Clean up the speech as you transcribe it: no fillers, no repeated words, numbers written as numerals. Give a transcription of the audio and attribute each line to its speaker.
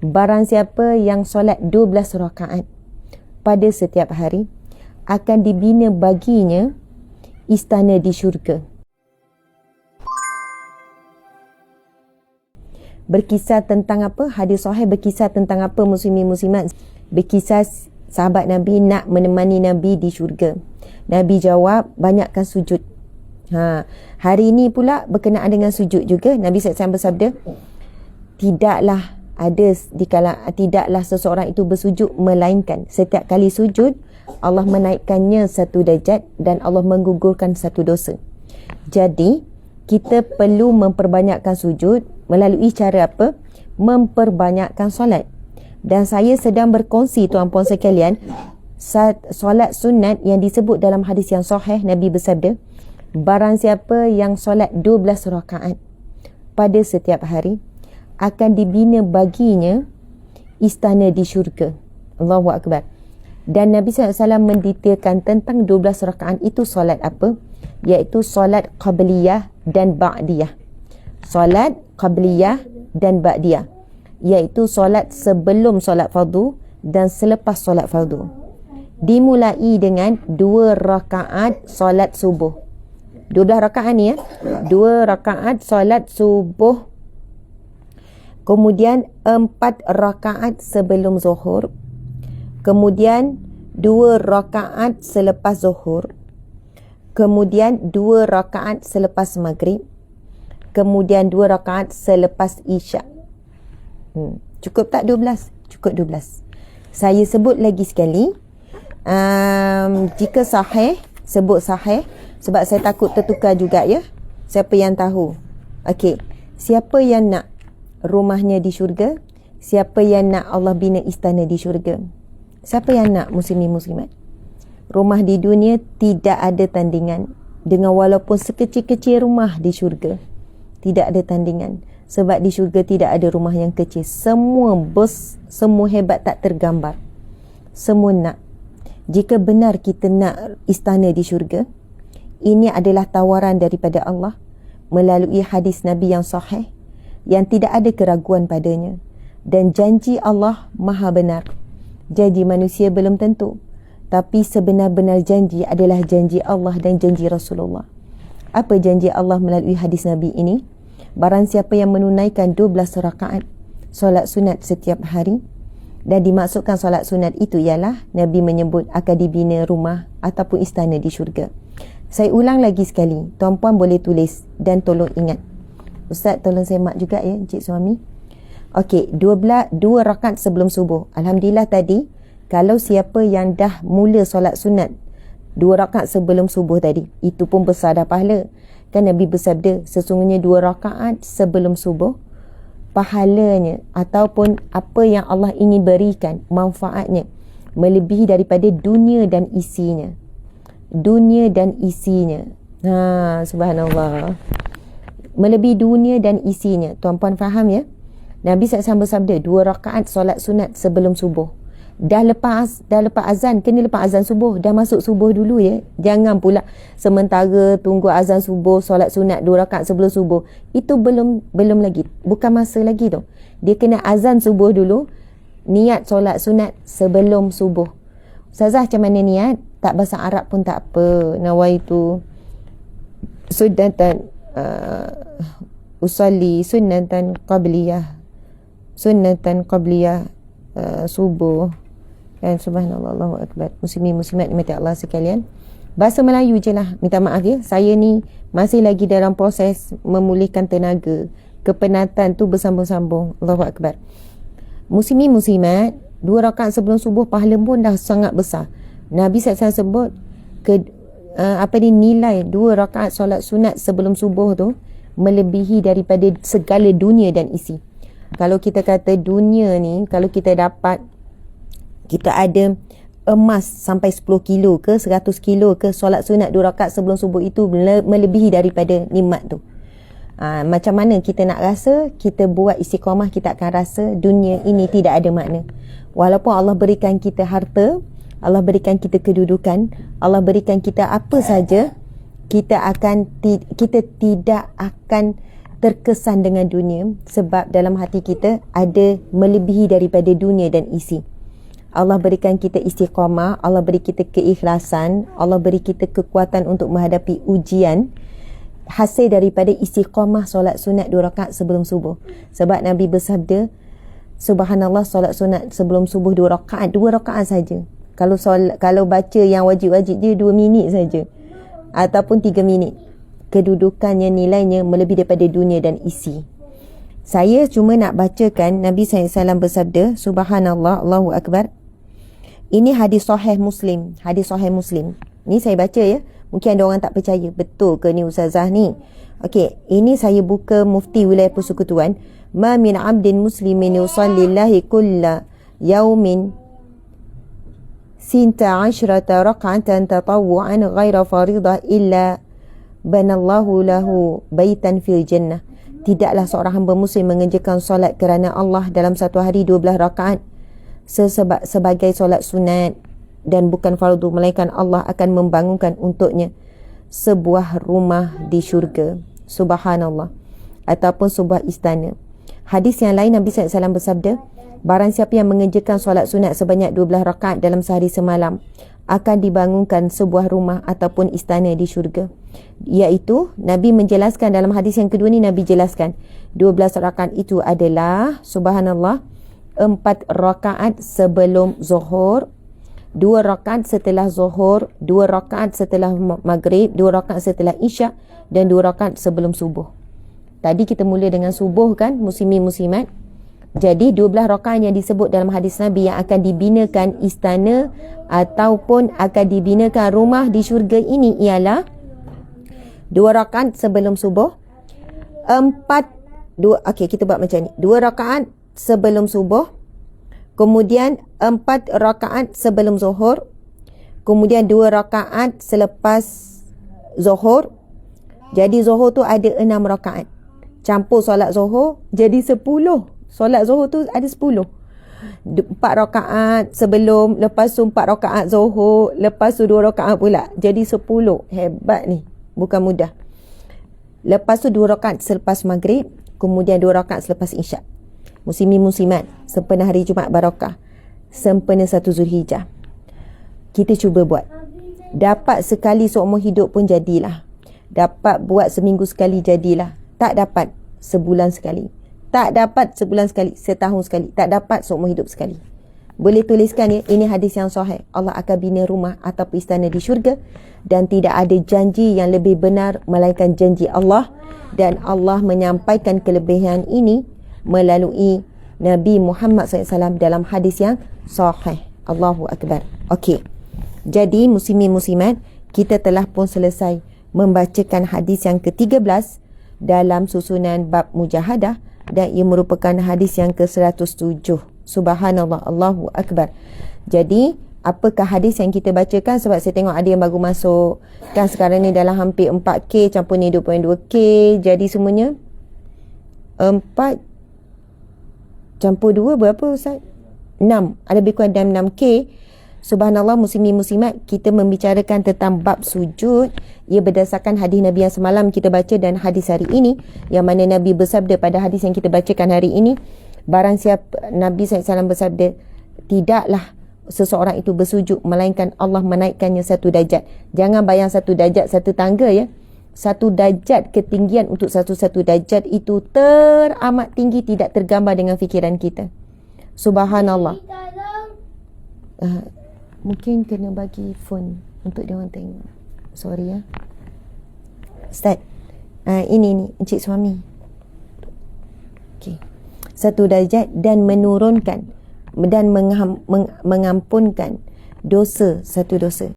Speaker 1: Barang siapa yang solat 12 rakaat pada setiap hari, akan dibina baginya istana di syurga. Berkisah tentang apa? Hadis sahih berkisah tentang apa, muslimin muslimat? Berkisah sahabat Nabi nak menemani Nabi di syurga. Nabi jawab, banyakkan sujud. Hari ini pula berkenaan dengan sujud juga. Nabi SAW bersabda, tidaklah seseorang itu bersujud, melainkan setiap kali sujud Allah menaikkannya satu darjat dan Allah menggugurkan satu dosa. Jadi kita perlu memperbanyakkan sujud melalui cara apa? Memperbanyakkan solat. Dan saya sedang berkongsi tuan-puan sekalian, solat sunat yang disebut dalam hadis yang sahih. Nabi bersabda, barang siapa yang solat 12 rakaat pada setiap hari, akan dibina baginya istana di syurga. Allahu Akbar. Dan Nabi SAW mendetailkan tentang 12 rakaat itu solat apa, iaitu solat qabliyah dan ba'diyah. Solat qabliyah dan ba'diyah, iaitu solat sebelum solat fardu dan selepas solat fardu. Dimulai dengan 2 rakaat solat subuh. 12 rakaat ni 2 rakaat solat subuh. Kemudian 4 rakaat sebelum zuhur. Kemudian 2 rakaat selepas zuhur. Kemudian 2 rakaat selepas maghrib. Kemudian 2 rakaat selepas isyak. Cukup tak 12? Cukup 12. Saya sebut lagi sekali. Jika sahih, sebut sahih. Sebab saya takut tertukar juga ya. Siapa yang tahu? Okey. Siapa yang nak rumahnya di syurga? Siapa yang nak Allah bina istana di syurga? Siapa yang nak, muslimin muslimat? Rumah di dunia tidak ada tandingan dengan walaupun sekecil-kecil rumah di syurga. Tidak ada tandingan. Sebab di syurga tidak ada rumah yang kecil. Semua bos, semua hebat tak tergambar. Semua nak. Jika benar kita nak istana di syurga, ini adalah tawaran daripada Allah melalui hadis Nabi yang sahih, yang tidak ada keraguan padanya. Dan janji Allah maha benar. Janji manusia belum tentu. Tapi sebenar-benar janji adalah janji Allah dan janji Rasulullah. Apa janji Allah melalui hadis Nabi ini? Barang siapa yang menunaikan 12 rakaat solat sunat setiap hari, dan dimaksudkan solat sunat itu ialah Nabi menyebut akan dibina rumah ataupun istana di syurga. Saya ulang lagi sekali, tuan-puan boleh tulis dan tolong ingat. Ustaz tolong semak juga ya, Encik Suami. Okey, 2 rakaat sebelum subuh. Alhamdulillah tadi, kalau siapa yang dah mula solat sunat 2 rakaat sebelum subuh tadi, itu pun besar dah pahala. Kan Nabi bersabda, sesungguhnya 2 rakaat sebelum subuh, pahalanya ataupun apa yang Allah ingin berikan, manfaatnya, melebihi daripada dunia dan isinya. Dunia dan isinya. Subhanallah. Melebihi dunia dan isinya. Tuan-puan faham ya? Nabi SAW bersabda 2 rakaat solat sunat sebelum subuh. Dah lepas azan, kena lepas azan subuh, dah masuk subuh dulu ya. Jangan pula sementara tunggu azan subuh solat sunat 2 rakaat sebelum subuh. Itu belum lagi. Bukan masa lagi tu. Dia kena azan subuh dulu, niat solat sunat sebelum subuh. Ustazah macam mana niat? Tak bahasa Arab pun tak apa. Nawaitu sunnatan usalli sunnatan qabliyah subuh. Dan subhanallah, Allahu Akbar. Muslimin muslimat dimati Allah sekalian. Bahasa Melayu je lah. Minta maaf ya. Saya ni masih lagi dalam proses memulihkan tenaga. Kepenatan tu bersambung-sambung. Allahu Akbar. Muslimin muslimat, 2 rakaat sebelum subuh pahala pun dah sangat besar. Nabi SAW sebut nilai 2 rakaat solat sunat sebelum subuh tu melebihi daripada segala dunia dan isi. Kalau kita kata dunia ni, kalau kita dapat, kita ada emas sampai 10 kilo ke 100 kilo ke, solat sunat 2 rakaat sebelum subuh itu melebihi daripada nikmat tu. Macam mana kita nak rasa, kita buat istiqamah, kita akan rasa dunia ini tidak ada makna. Walaupun Allah berikan kita harta, Allah berikan kita kedudukan, Allah berikan kita apa saja, kita tidak akan terkesan dengan dunia, sebab dalam hati kita ada melebihi daripada dunia dan isi. Allah berikan kita istiqamah, Allah beri kita keikhlasan, Allah beri kita kekuatan untuk menghadapi ujian, hasil daripada istiqamah solat sunat 2 rakaat sebelum subuh. Sebab Nabi bersabda, subhanallah, solat sunat sebelum subuh 2 rakaat saja. Kalau baca yang wajib-wajib dia 2 minit saja ataupun 3 minit. Kedudukannya, nilainya melebihi daripada dunia dan isi. Saya cuma nak bacakan Nabi SAW bersabda, subhanallah, Allahu Akbar. Ini hadis sahih Muslim. Hadis sahih Muslim. Ni saya baca ya. Mungkin ada orang tak percaya. Betul ke ni Ustazah ni? Okey, ini saya buka Mufti Wilayah Persekutuan. Ma min abdin muslimin yusallillahi kulla yaumin sinta ashrata rak'atan tatawu'an ghaira faridah illa banallahu lahu baitan fil jannah. Tidaklah seorang hamba muslim mengerjakan solat kerana Allah dalam satu hari 12 rakaat sebagai solat sunat dan bukan fardu, melainkan Allah akan membangunkan untuknya sebuah rumah di syurga. Subhanallah. Ataupun sebuah istana. Hadis yang lain Nabi SAW bersabda, barang siapa yang mengerjakan solat sunat sebanyak 12 rakaat dalam sehari semalam akan dibangunkan sebuah rumah ataupun istana di syurga. Iaitu Nabi menjelaskan dalam hadis yang kedua ni, Nabi jelaskan 12 rakaat itu adalah subhanallah 4 rakaat sebelum zuhur, 2 rakaat setelah zuhur, 2 rakaat setelah maghrib, 2 rakaat setelah isyak dan 2 rakaat sebelum subuh. Tadi kita mula dengan subuh kan, muslimin muslimat. Jadi 12 rakaat yang disebut dalam hadis Nabi yang akan dibinakan istana ataupun akan dibinakan rumah di syurga ini ialah 2 rakaat sebelum subuh, 2 kita buat macam ni. 2 rakaat sebelum subuh, kemudian 4 rakaat sebelum zuhur, kemudian 2 rakaat selepas zuhur. Jadi zuhur tu ada 6 rakaat. Campur solat zuhur jadi 10. Solat zuhur tu ada 10. 4 rakaat sebelum, lepas tu 4 rakaat zuhur, lepas tu 2 rakaat pula. Jadi 10. Hebat ni. Bukan mudah. Lepas tu 2 rakaat selepas maghrib, kemudian 2 rakaat selepas isyak. Muslimin muslimat, sempena hari Jumaat barakah, sempena 1 Zulhijjah. Kita cuba buat. Dapat sekali seumur hidup pun jadilah. Dapat buat seminggu sekali jadilah. Tak dapat sebulan sekali. Tak dapat sebulan sekali, setahun sekali. Tak dapat seumur hidup sekali. Boleh tuliskan ya, ini hadis yang sahih. Allah akan bina rumah atau istana di syurga dan tidak ada janji yang lebih benar melainkan janji Allah, dan Allah menyampaikan kelebihan ini melalui Nabi Muhammad SAW dalam hadis yang sahih. Allahu Akbar. Okey. Jadi muslimin muslimat, kita telah pun selesai membacakan hadis yang ke-13 dalam susunan bab mujahadah, dan ia merupakan hadis yang ke-107. Subhanallah, Allahu Akbar. Jadi, apakah hadis yang kita bacakan? Sebab saya tengok ada yang baru masuk. Kan sekarang ni dalam hampir 4K campur ni 2.2K. Jadi semuanya 4 campur 2 berapa Ustaz? 6. Ada lebih kurang dalam 6K. Subhanallah, muslimin muslimat, kita membicarakan tentang bab sujud. Ia berdasarkan hadis Nabi yang semalam kita baca dan hadis hari ini, yang mana Nabi bersabda pada hadis yang kita bacakan hari ini, barang siapa, Nabi SAW bersabda, tidaklah seseorang itu bersujud melainkan Allah menaikkannya 1 darjat. Jangan bayang 1 darjat 1 tangga ya. 1 darjat ketinggian untuk 1 darjat itu teramat tinggi, tidak tergambar dengan fikiran kita. Subhanallah. Mungkin kena bagi phone untuk dia orang tengok. Sorry ya. Ustaz. Ini encik suami. Okey. 1 darjat dan menurunkan dan mengampunkan dosa, 1 dosa.